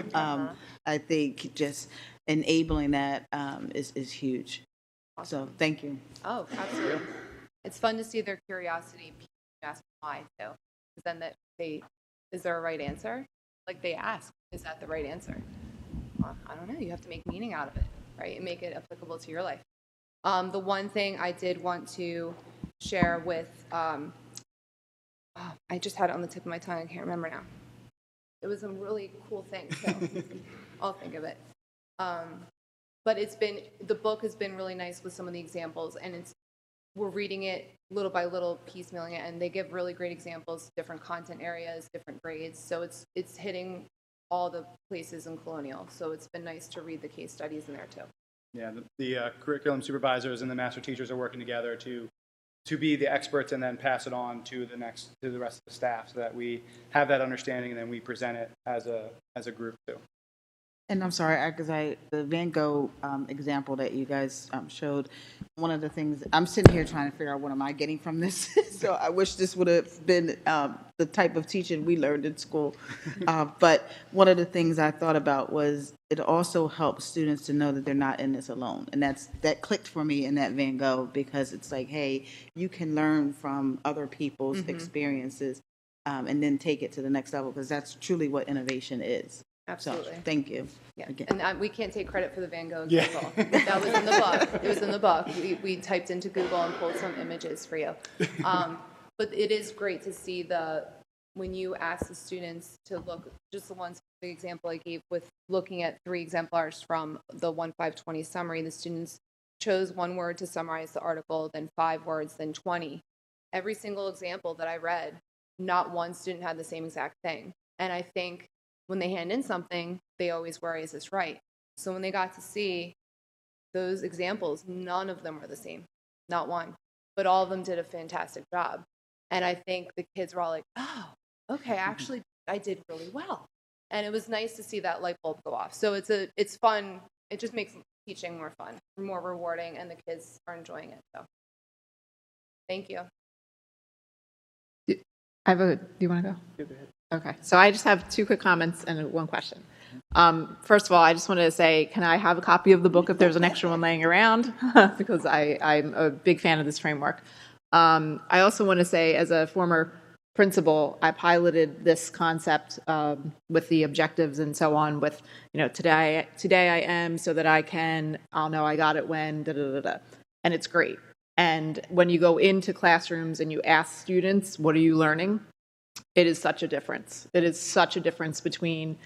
I think just enabling that is huge. Awesome. So thank you. Oh, absolutely. It's fun to see their curiosity ask why, too. Because then is there a right answer? Like they ask, is that the right answer? Well, I don't know. You have to make meaning out of it, right? And make it applicable to your life. The one thing I did want to share with, I just had it on the tip of my tongue. I can't remember now. It was a really cool thing, so I'll think of it. But the book has been really nice with some of the examples, and we're reading it little by little, piecemealing it, and they give really great examples, different content areas, different grades. So it's hitting all the places in Colonial. So it's been nice to read the case studies in there too. Yeah, the curriculum supervisors and the master teachers are working together to be the experts and then pass it on to the rest of the staff, so that we have that understanding and then we present it as a group too. And I'm sorry, because the Van Gogh example that you guys showed, one of the things, I'm sitting here trying to figure out what am I getting from this. So I wish this would have been the type of teaching we learned in school. But one of the things I thought about was it also helps students to know that they're not in this alone. And that clicked for me in that Van Gogh, because it's like, hey, you can learn from other people's experiences and then take it to the next level, because that's truly what innovation is. Absolutely. So, thank you. Yeah. And we can't take credit for the Van Gogh example. Yeah. That was in the book. It was in the book. We typed into Google and pulled some images for you. But it is great to see when you ask the students to look, just the one specific example I gave with looking at 3 exemplars from the 1-5-20 summary, the students chose 1 word to summarize the article, then 5 words, then 20. Every single example that I read, not one student had the same exact thing. And I think when they hand in something, they always worry, is this right? So when they got to see those examples, none of them were the same, not one, but all of them did a fantastic job. And I think the kids were all like, oh, okay, actually, I did really well. And it was nice to see that light bulb go off. So it's fun. It just makes teaching more fun, more rewarding, and the kids are enjoying it. So thank you. Do you want to go? Go ahead. Okay, so I just have 2 quick comments and 1 question. First of all, I just wanted to say, can I have a copy of the book if there's an extra one laying around? Because I'm a big fan of this framework. I also want to say, as a former principal, I piloted this concept with the objectives and so on with, today I am so that I'll know I got it when, and it's great. And when you go into classrooms and you ask students, what are you learning? It is such a difference. It is such a difference between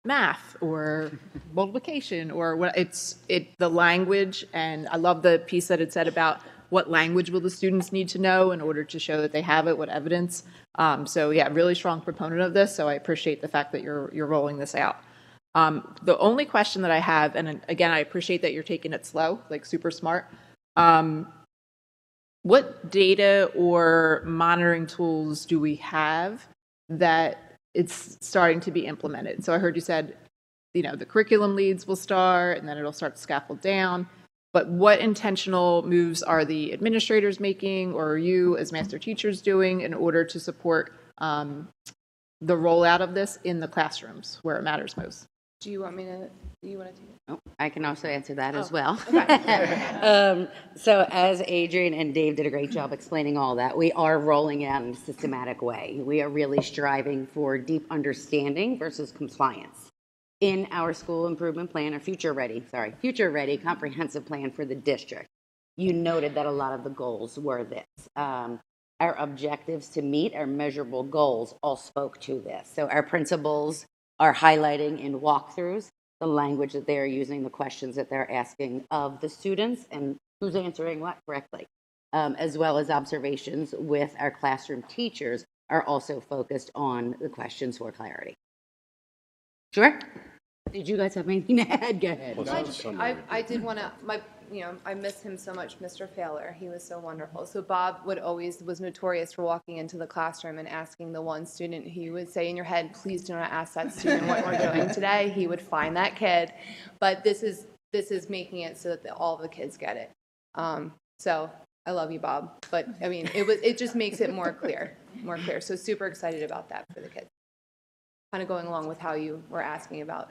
math or multiplication or what the language. And I love the piece that it said about what language will the students need to know in order to show that they have it, what evidence. So yeah, really strong proponent of this. So I appreciate the fact that you're rolling this out. The only question that I have, and again, I appreciate that you're taking it slow, like super smart. What data or monitoring tools do we have that it's starting to be implemented? So I heard you said, the curriculum leads will start and then it'll start to scaffold down. But what intentional moves are the administrators making or are you as master teachers doing in order to support the rollout of this in the classrooms where it matters most? Do you want to take it? Oh, I can also answer that as well. So as Adrian and Dave did a great job explaining all that, we are rolling out in a systematic way. We are really striving for deep understanding versus compliance. In our school improvement plan, or future ready comprehensive plan for the district, you noted that a lot of the goals were this. Our objectives to meet, our measurable goals all spoke to this. So our principals are highlighting in walkthroughs the language that they are using, the questions that they're asking of the students, and who's answering what correctly, as well as observations with our classroom teachers are also focused on the questions for clarity. Sure? Did you guys have anything to add? Go ahead. I did want to, I miss him so much, Mr. Failer. He was so wonderful. So Bob was notorious for walking into the classroom and asking the one student, he would say in your head, please do not ask that student what we're doing today. He would find that kid. But this is making it so that all the kids get it. So I love you, Bob. But I mean, it just makes it more clear. So super excited about that for the kids. Kind of going along with how you were asking about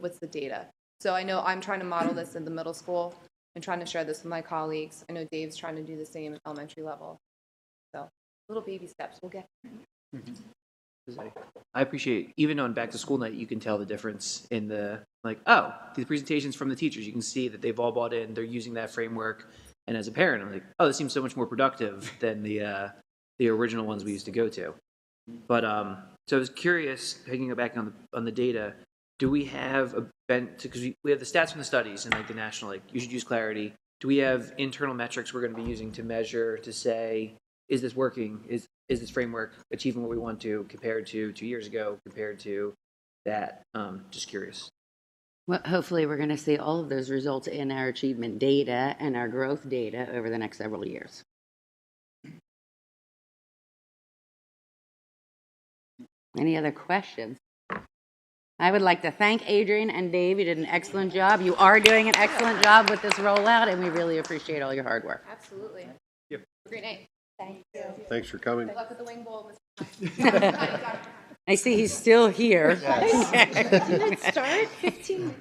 what's the data. So I know I'm trying to model this in the middle school and trying to share this with my colleagues. I know Dave's trying to do the same at elementary level. So little baby steps, we'll get there. I appreciate, even on back to school night, you can tell the difference in the presentations from the teachers. You can see that they've all bought in, they're using that framework. And as a parent, I'm like, oh, this seems so much more productive than the original ones we used to go to. But so I was curious, picking it back on the data, do we have because we have the stats from the studies and like the national, like you should use Clarity. Do we have internal metrics we're going to be using to measure, to say, is this working? Is this framework achieving what we want to compared to 2 years ago, compared to that? Just curious. Well, hopefully we're going to see all of those results in our achievement data and our growth data over the next several years. Any other questions? I would like to thank Adrian and Dave. You did an excellent job. You are doing an excellent job with this rollout, and we really appreciate all your hard work. Absolutely. Yep. Great night. Thank you. Thanks for coming. Good luck with the wing bowl. I see he's still here. Didn't it start 15?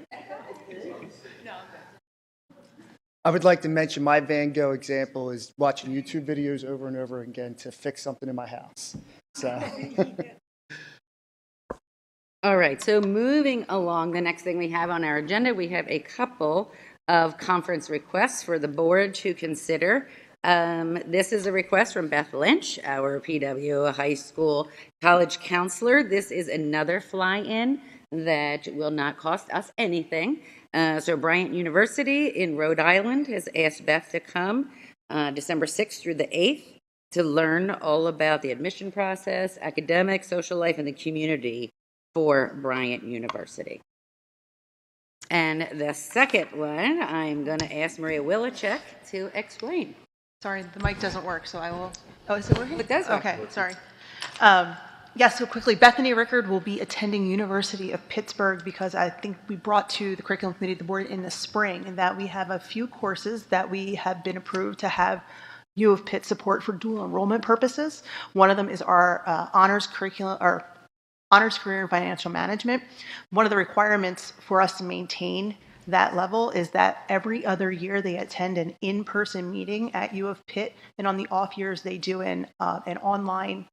I would like to mention my Van Gogh example is watching YouTube videos over and over again to fix something in my house. So. All right, so moving along, the next thing we have on our agenda, we have a couple of conference requests for the board to consider. This is a request from Beth Lynch, our PW high school college counselor. This is another fly-in that will not cost us anything. So Bryant University in Rhode Island has asked Beth to come December 6th through the 8th to learn all about the admission process, academic, social life, and the community for Bryant University. And the second one, I'm going to ask Maria Wilczek to explain. Sorry, the mic doesn't work, so I will. Oh, is it working? It does work. Okay, sorry. Yes, so quickly, Bethany Rickard will be attending University of Pittsburgh because I think we brought to the curriculum committee, the board, in the spring, and that we have a few courses that we have been approved to have U of Pitt support for dual enrollment purposes. One of them is our honors curriculum, or honors career and financial management. One of the requirements for us to maintain that level is that every other year they attend an in-person meeting at U of Pitt, and on the off years they do an online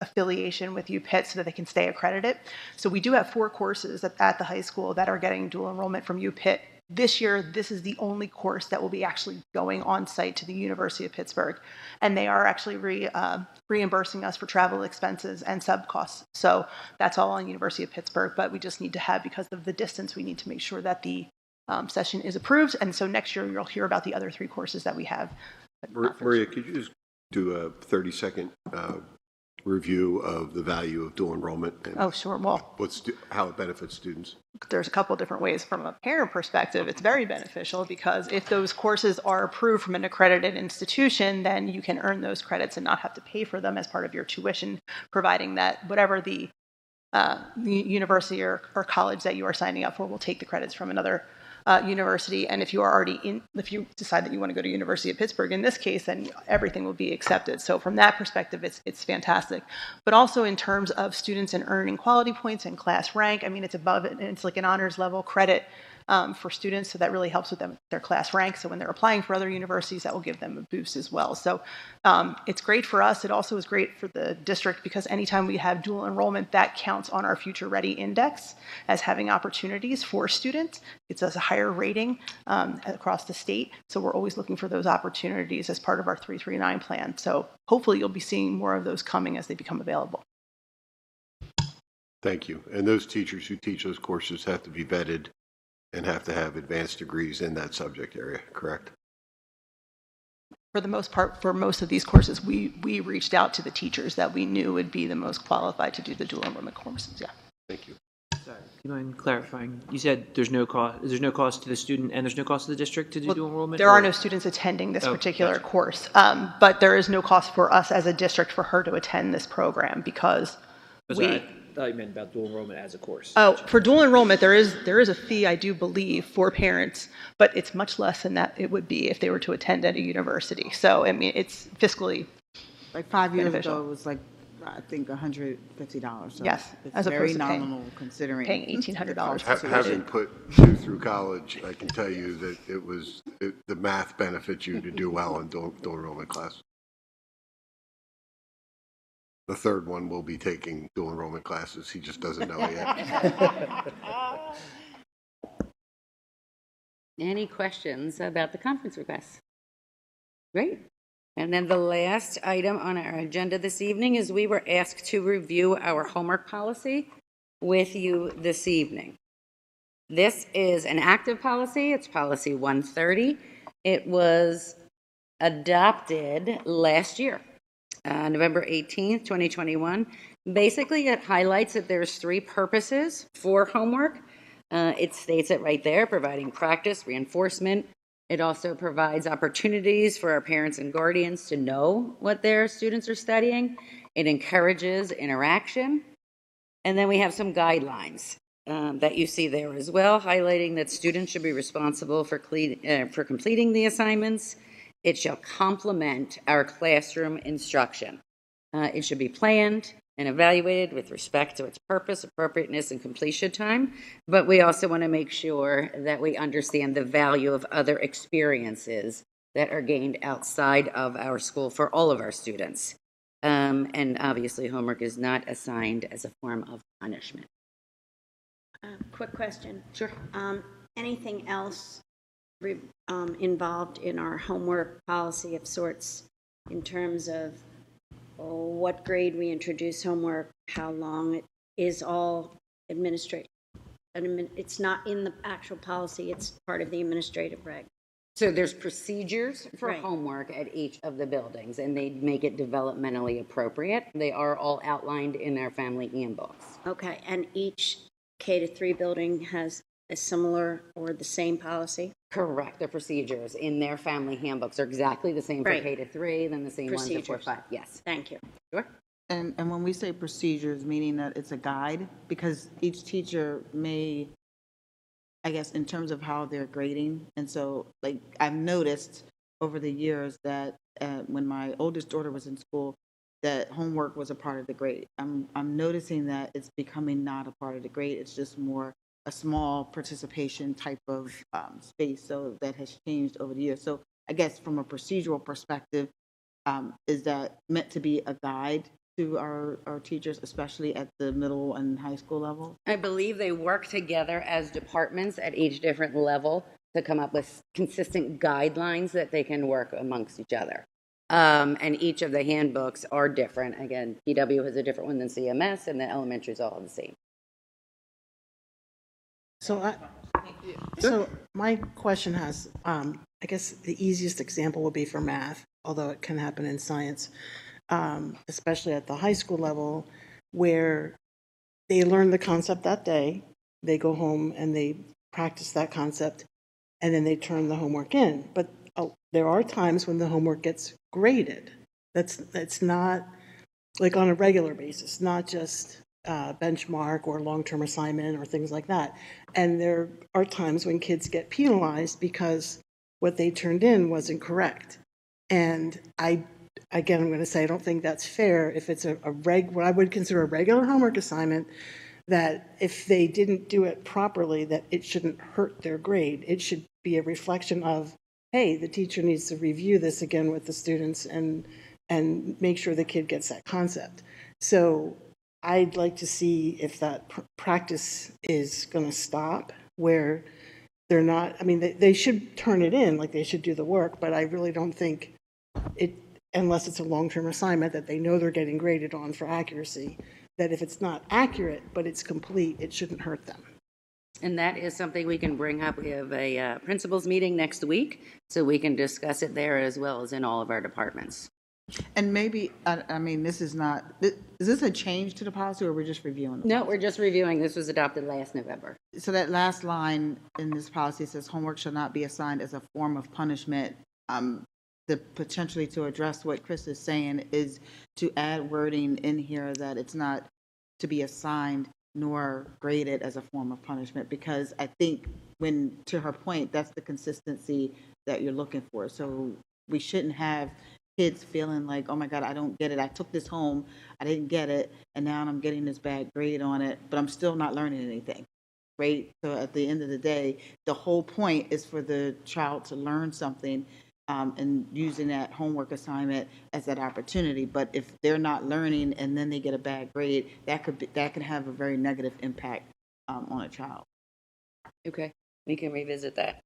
affiliation with U Pitt so that they can stay accredited. So we do have 4 courses at the high school that are getting dual enrollment from U Pitt this year, this is the only course that will be actually going on site to the University of Pittsburgh. And they are actually reimbursing us for travel expenses and sub costs. So that's all on University of Pittsburgh, but we just need to have, because of the distance, we need to make sure that the session is approved. And so next year, you'll hear about the other 3 courses that we have. Maria, could you just do a 30-second review of the value of dual enrollment? And Oh, sure. Well, how it benefits students? there's a couple of different ways. From a parent perspective, it's very beneficial because if those courses are approved from an accredited institution, then you can earn those credits and not have to pay for them as part of your tuition, providing that whatever the university or college that you are signing up for will take the credits from another university. And if you are already if you decide that you want to go to University of Pittsburgh, in this case, then everything will be accepted. So from that perspective, it's fantastic. But also in terms of students and earning quality points and class rank, I mean, it's above it, and it's like an honors level credit for students. So that really helps with their class rank. So when they're applying for other universities, that will give them a boost as well. So it's great for us. It also is great for the district because anytime we have dual enrollment, that counts on our Future Ready Index as having opportunities for students. It's a higher rating across the state. So we're always looking for those opportunities as part of our 339 plan. So hopefully you'll be seeing more of those coming as they become available. Thank you. And those teachers who teach those courses have to be vetted and have to have advanced degrees in that subject area, correct? For the most part, for most of these courses, we reached out to the teachers that we knew would be the most qualified to do the dual enrollment courses. Yeah. Thank you. Sorry, do you mind clarifying? You said there's no cost to the student and there's no cost to the district to do dual enrollment? There are no students attending this particular course, but there is no cost for us as a district for her to attend this program because I thought you meant about dual enrollment as a course. Oh, for dual enrollment, there is a fee, I do believe, for parents, but it's much less than that it would be if they were to attend at a university. So, I mean, it's fiscally Like 5 years beneficial. ago, it was like, I think $150. So Yes, it's as very opposed to nominal considering paying $1,800 for tuition. Having put 2 through college, I can tell you that the math benefits you to do well in dual enrollment class. The third one will be taking dual enrollment classes. He just doesn't know it yet. Any questions about the conference requests? Great. And then the last item on our agenda this evening is we were asked to review our homework policy with you this evening. This is an active policy. It's policy 130. It was adopted last year. November 18th, 2021. Basically, it highlights that there's 3 purposes for homework. It states it right there, providing practice, reinforcement. It also provides opportunities for our parents and guardians to know what their students are studying. It encourages interaction. And then we have some guidelines that you see there as well, highlighting that students should be responsible for completing the assignments. It shall complement our classroom instruction. It should be planned and evaluated with respect to its purpose, appropriateness, and completion time. But we also want to make sure that we understand the value of other experiences that are gained outside of our school for all of our students. And obviously, homework is not assigned as a form of punishment. Quick question. Sure. Anything else involved in our homework policy of sorts in terms of what grade we introduce homework, how long it is all administrative? It's not in the actual policy, it's part of the administrative reg. So there's procedures for Right. homework at each of the buildings, and they make it developmentally appropriate. They are all outlined in our family handbooks. Okay, and each K-3 building has a similar or the same policy? Correct. The procedures in their family handbooks are exactly the same for Right. K-3 than the same ones for Procedures. 4-5. Yes. Thank you. Sure. And when we say procedures, meaning that it's a guide, because each teacher may, I guess, in terms of how they're grading. And so, like, I've noticed over the years that when my oldest daughter was in school, that homework was a part of the grade. I'm noticing that it's becoming not a part of the grade. It's just more a small participation type of space. So that has changed over the years. So I guess from a procedural perspective, is that meant to be a guide to our teachers, especially at the middle and high school level? I believe they work together as departments at each different level to come up with consistent guidelines that they can work amongst each other. And each of the handbooks are different. Again, PW has a different one than CMS, and the elementary is all the same. So my question has, I guess the easiest example would be for math, although it can happen in science, especially at the high school level, where they learn the concept that day, they go home and they practice that concept, and then they turn the homework in. But there are times when the homework gets graded. That's not like on a regular basis, not just benchmark or long-term assignment or things like that. And there are times when kids get penalized because what they turned in wasn't correct. And I'm going to say I don't think that's fair if it's what I would consider a regular homework assignment, that if they didn't do it properly, that it shouldn't hurt their grade. It should be a reflection of, hey, the teacher needs to review this again with the students and make sure the kid gets that concept. So I'd like to see if that practice is going to stop, where they're not, I mean, they should turn it in, like they should do the work, but I really don't think it, unless it's a long-term assignment that they know they're getting graded on for accuracy, that if it's not accurate but it's complete, it shouldn't hurt them. And that is something we can bring up. We have a principals meeting next week, so we can discuss it there as well as in all of our departments. And maybe, I mean, this is not, is this a change to the policy, or we're just reviewing? No, we're just reviewing. This was adopted last November. So that last line in this policy says homework shall not be assigned as a form of punishment. The potentially to address what Chris is saying is to add wording in here that it's not to be assigned nor graded as a form of punishment, because I think when, to her point, that's the consistency that you're looking for. So we shouldn't have kids feeling like, oh my God, I don't get it. I took this home, I didn't get it, and now I'm getting this bad grade on it, but I'm still not learning anything, right? So at the end of the day, the whole point is for the child to learn something, and using that homework assignment as that opportunity. But if they're not learning and then they get a bad grade, that can have a very negative impact on a child. Okay, we can revisit that.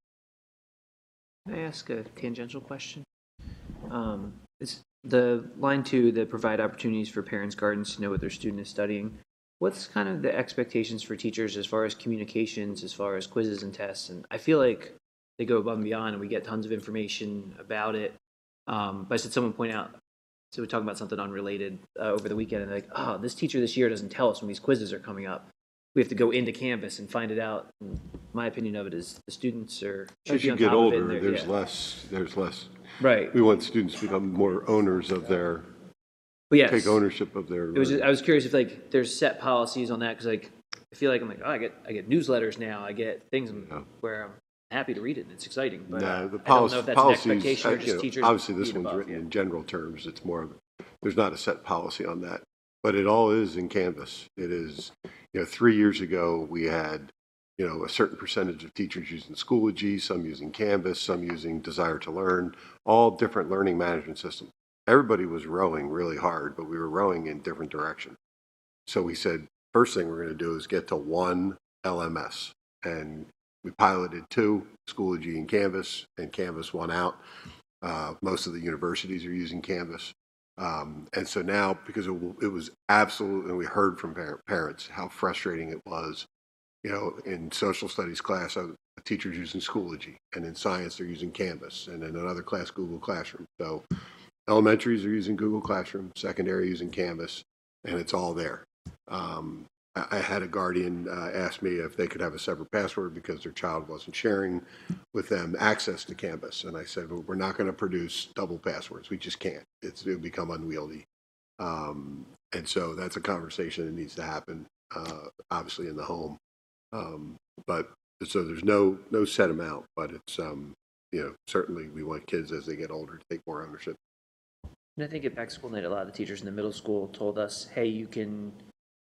Can I ask a tangential question? It's the line 2 that provide opportunities for parents, guardians to know what their student is studying. What's kind of the expectations for teachers as far as communications, as far as quizzes and tests? And I feel like they go above and beyond, and we get tons of information about it. But I said someone point out, so we're talking about something unrelated over the weekend, and they're like, oh, this teacher this year doesn't tell us when these quizzes are coming up. We have to go into Canvas and find it out. And my opinion of it is the students should as be you on get top older, of it. there's less. Right. We want students to become more owners of their. But yes, take ownership of their. I was curious if like there's set policies on that, because like I feel like I'm like, oh, I get newsletters now, I get things where I'm happy to read it and it's exciting. But no, the I don't know if that's policies, an expectation or just teachers. Obviously, this one's above, written in general terms. It's more of there's not a set policy on that, but it all is in Canvas. It is, 3 years ago we had, a certain percentage of teachers using Schoology, some using Canvas, some using Desire to Learn, all different learning management systems. Everybody was rowing really hard, but we were rowing in different directions. So we said, first thing we're going to do is get to one LMS. And we piloted 2, Schoology and Canvas won out. Most of the universities are using Canvas. And so now, because it was absolutely, we heard from parents how frustrating it was. In social studies class, a teacher's using Schoology, and in science, they're using Canvas, and in another class, Google Classroom. So elementaries are using Google Classroom, secondary using Canvas, and it's all there. I had a guardian ask me if they could have a separate password because their child wasn't sharing with them access to Canvas. And I said, well, we're not going to produce double passwords. We just can't. It'll become unwieldy. And so that's a conversation that needs to happen, obviously in the home. But so there's no set amount, but it's, certainly we want kids as they get older to take more ownership. And I think at Back to School Night, a lot of the teachers in the middle school told us, hey, you can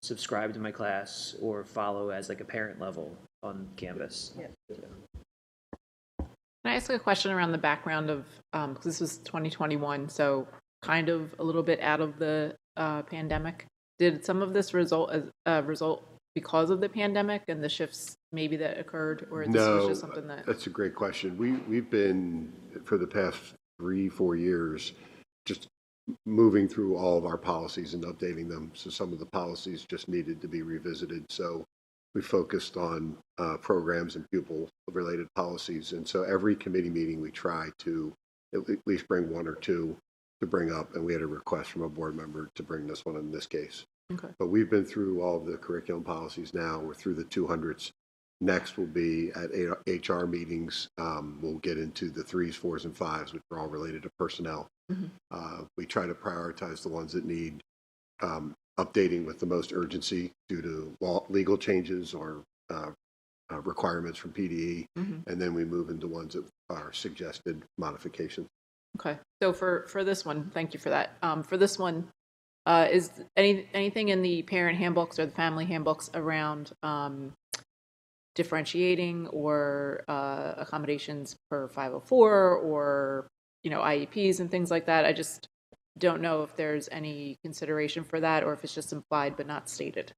subscribe to my class or follow as like a parent level on Canvas. Yeah. Can I ask a question around the background of, because this was 2021, so kind of a little bit out of the pandemic. Did some of this result because of the pandemic and the shifts maybe that occurred, or this No, was just something that? that's a great question. We've been, for the past 3-4 years, just moving through all of our policies and updating them. So some of the policies just needed to be revisited. So we focused on programs and pupil-related policies. And so every committee meeting, we try to at least bring one or two to bring up. And we had a request from a board member to bring this one in this case. Okay. But we've been through all of the curriculum policies now. We're through the 200s. Next will be at HR meetings. We'll get into the 3s, 4s, and 5s, which are all related to personnel. We try to prioritize the ones that need updating with the most urgency due to legal changes or requirements from PDE, and then we move into ones that are suggested modifications. Okay, so for this one, thank you for that. For this one, is anything in the parent handbooks or the family handbooks around differentiating or accommodations per 504 or IEPs and things like that? I just don't know if there's any consideration for that or if it's just implied but not stated.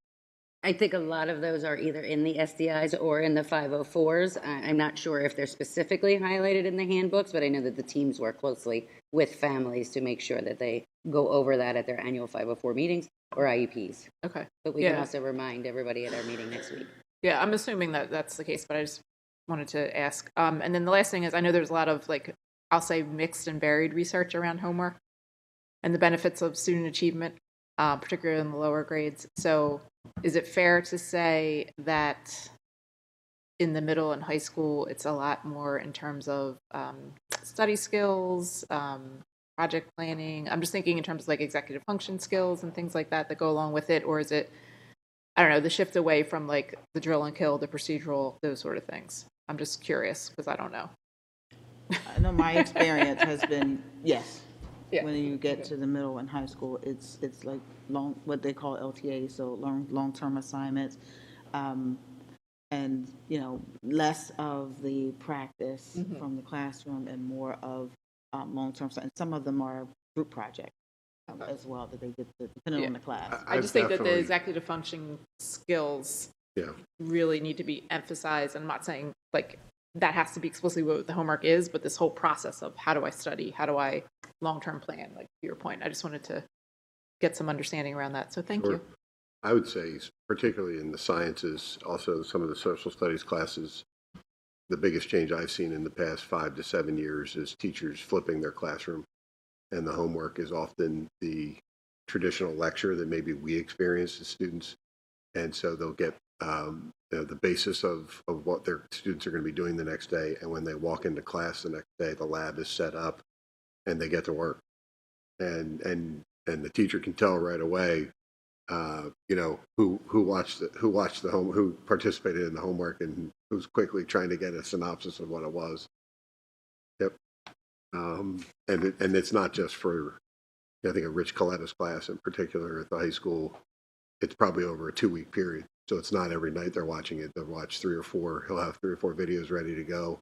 I think a lot of those are either in the SDIs or in the 504s. I'm not sure if they're specifically highlighted in the handbooks, but I know that the teams work closely with families to make sure that they go over that at their annual 504 meetings or IEPs. Okay. But we can also remind everybody at our meeting next week. Yeah, I'm assuming that that's the case, but I just wanted to ask. And then the last thing is, I know there's a lot of, I'll say mixed and varied research around homework and the benefits of student achievement, particularly in the lower grades. So is it fair to say that in the middle and high school, it's a lot more in terms of study skills, project planning? I'm just thinking in terms of executive function skills and things like that go along with it, or is it, I don't know, the shift away from the drill and kill, the procedural, those sort of things? I'm just curious because I don't know. I know my experience has been, yes. Yeah. When you get to the middle and high school, it's like what they call LTA, so long-term assignments, and less of the practice from the classroom and more of long-term. And some of them are group projects as well that they get depending on the class. I just think that the executive function skills really need to be emphasized. I'm not saying that has to be explicitly what the homework is, but this whole process of how do I study, how do I long-term plan, to your point. I just wanted to get some understanding around that. So thank you. I would say, particularly in the sciences, also some of the social studies classes, the biggest change I've seen in the past 5 to 7 years is teachers flipping their classroom. And the homework is often the traditional lecture that maybe we experience as students. And so they'll get the basis of what their students are going to be doing the next day. And when they walk into class the next day, the lab is set up and they get to work. And the teacher can tell right away, who participated in the homework and who's quickly trying to get a synopsis of what it was. Yep. And it's not just for, I think, a Rich Coletta's class in particular at the high school. It's probably over a 2-week period. So it's not every night they're watching it. They'll watch 3 or 4. He'll have 3 or 4 videos ready to go.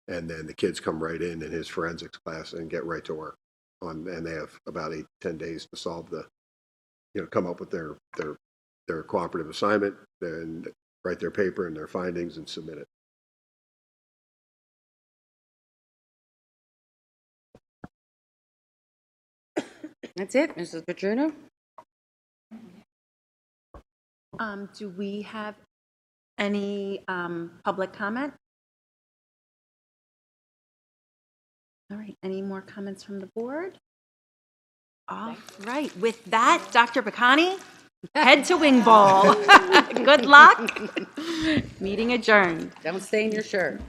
And then the kids come right in his forensics class and get right to work. And they have about 8 to 10 days to solve come up with their cooperative assignment and write their paper and their findings and submit it. That's it, Mrs. Petruno? Do we have any public comment? All right, any more comments from the board? All right, with that, Dr. Bacani, head to wing ball. Good luck. Meeting adjourned. Don't stain your shirt.